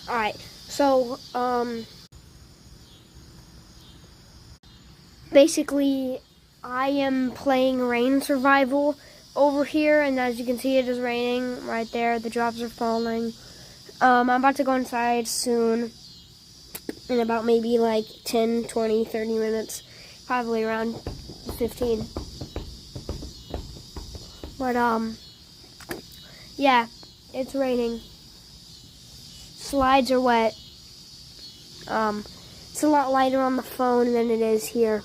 Alright, so, basically, I am playing rain survival over here, and as you can see, it is raining right there. The drops are falling. I'm about to go inside soon, in about maybe like 10, 20, 30 minutes, probably around 15. But, yeah, it's raining. Slides are wet. It's a lot lighter on the phone than it is here.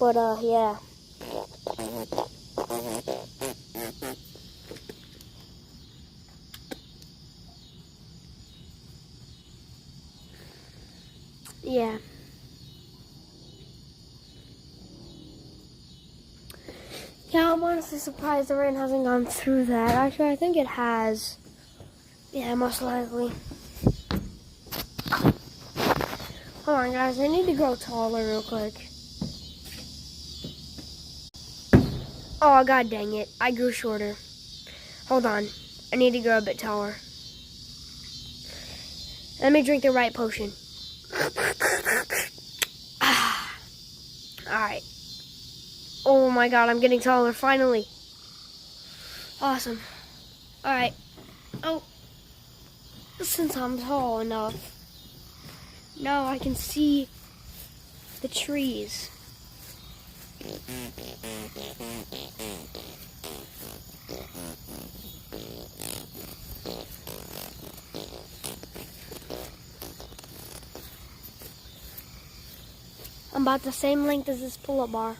But, yeah. Yeah. Yeah, I'm honestly surprised the rain hasn't gone through that. Actually, I think it has. Yeah, most likely. Hold on, guys. I need to grow taller real quick. Oh, god dang it. I grew shorter. Hold on. I need to grow a bit taller. Let me drink the right potion. Alright. Oh my god, I'm getting taller, finally. Awesome. Alright. Oh. Since I'm tall enough, now I can see the trees. I'm about the same length as this pull-up bar.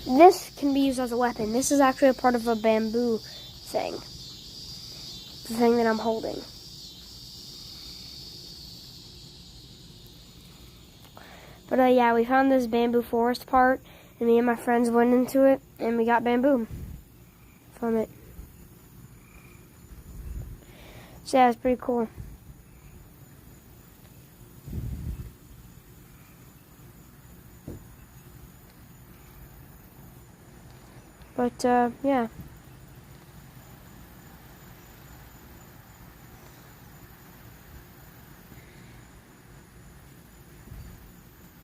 This can be used as a weapon. This is actually a part of a bamboo thing. The thing that I'm holding. But yeah, we found this bamboo forest part, and me and my friends went into it, and we got bamboo from it. So yeah, it's pretty cool. But yeah.